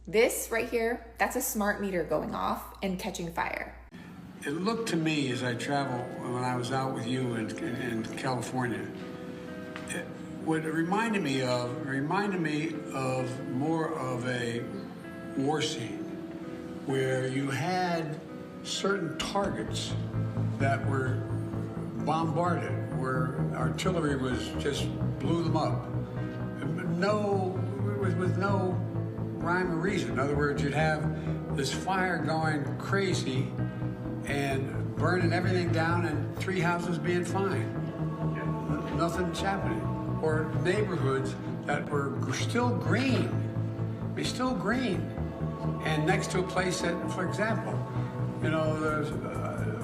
This right here, that's a smart meter going off and catching fire. It looked to me as I traveled when I was out with you in California, what it reminded me of more of a war scene where you had certain targets that were bombarded, where artillery was just blew them up. With no rhyme or reason. In other words, you'd have this fire going crazy and burning everything down and 3 houses being fine. Nothing's happening. Or neighborhoods that were still green. And next to a place that, for example,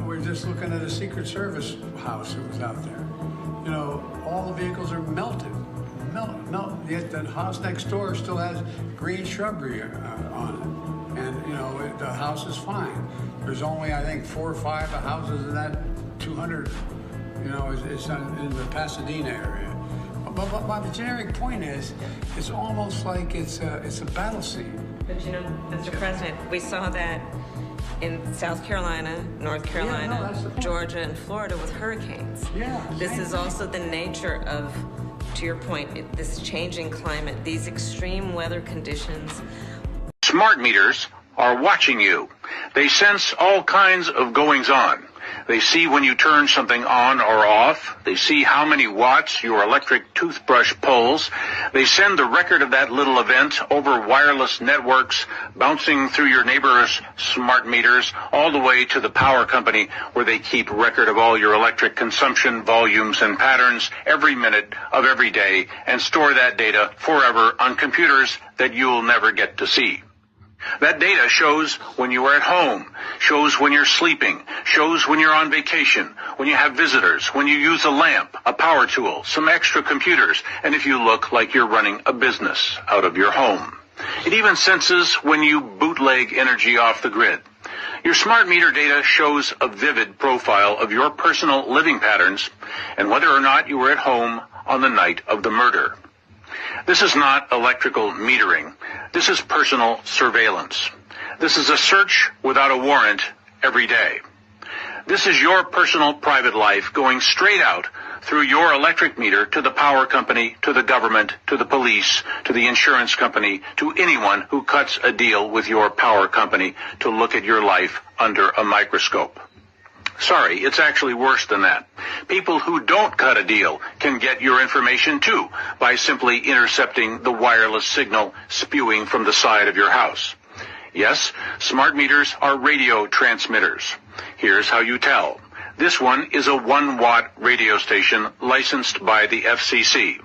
we're just looking at a Secret Service house that was out there. All the vehicles are melted. Yet the house next door still has green shrubbery on it. And, the house is fine. There's only, I think, 4 or 5 houses in that 200, it's in the Pasadena area. But my generic point is, it's almost like it's a battle scene. But Mr. President, we saw that in South Carolina, North Carolina, Georgia, and Florida with hurricanes. Yeah. This is also the nature of, to your point, this changing climate, these extreme weather conditions. Smart meters are watching you. They sense all kinds of goings-on. They see when you turn something on or off. They see how many watts your electric toothbrush pulls. They send the record of that little event over wireless networks, bouncing through your neighbor's smart meters, all the way to the power company, where they keep record of all your electric consumption volumes and patterns every minute of every day, and store that data forever on computers that you'll never get to see. That data shows when you are at home, shows when you're sleeping, shows when you're on vacation, when you have visitors, when you use a lamp, a power tool, some extra computers, and if you look like you're running a business out of your home. It even senses when you bootleg energy off the grid. Your smart meter data shows a vivid profile of your personal living patterns and whether or not you were at home on the night of the murder. This is not electrical metering. This is personal surveillance. This is a search without a warrant every day. This is your personal private life going straight out through your electric meter to the power company, to the government, to the police, to the insurance company, to anyone who cuts a deal with your power company to look at your life under a microscope. Sorry, it's actually worse than that. People who don't cut a deal can get your information too by simply intercepting the wireless signal spewing from the side of your house. Yes, smart meters are radio transmitters. Here's how you tell. This one is a 1-watt radio station licensed by the FCC.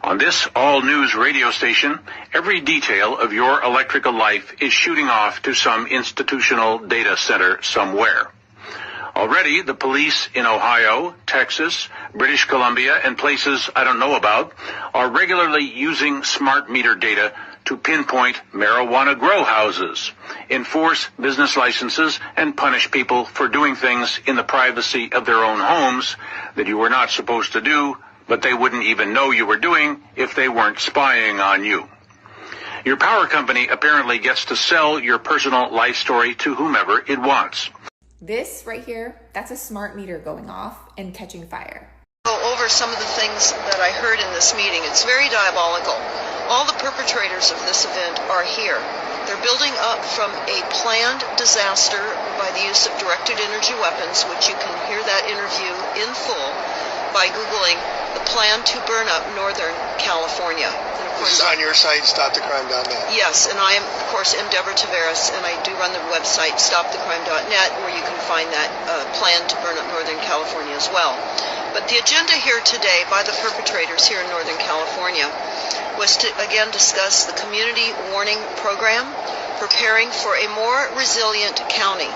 On this all-news radio station, every detail of your electrical life is shooting off to some institutional data center somewhere. Already, the police in Ohio, Texas, British Columbia, and places I don't know about are regularly using smart meter data to pinpoint marijuana grow houses, enforce business licenses, and punish people for doing things in the privacy of their own homes that you were not supposed to do, but they wouldn't even know you were doing if they weren't spying on you. Your power company apparently gets to sell your personal life story to whomever it wants. This right here, that's a smart meter going off and catching fire. Go over some of the things that I heard in this meeting. It's very diabolical. All the perpetrators of this event are here. They're building up from a planned disaster by the use of directed energy weapons, which you can hear that interview in full by Googling the plan to burn up Northern California. And of course, this is on your site, stopthecrime.net. Yes, and I am, of course, Deborah Taveras, and I do run the website stopthecrime.net, where you can find that plan to burn up Northern California as well. But the agenda here today by the perpetrators here in Northern California was to, again, discuss the community warning program, preparing for a more resilient county.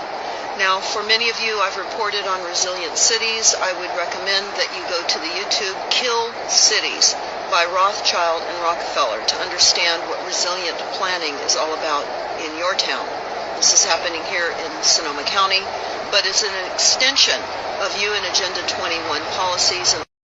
Now, for many of you, I've reported on resilient cities. I would recommend that you go to the YouTube Kill Cities by Rothschild and Rockefeller to understand what resilient planning is all about in your town. This is happening here in Sonoma County, but it's an extension of UN Agenda 21 policies and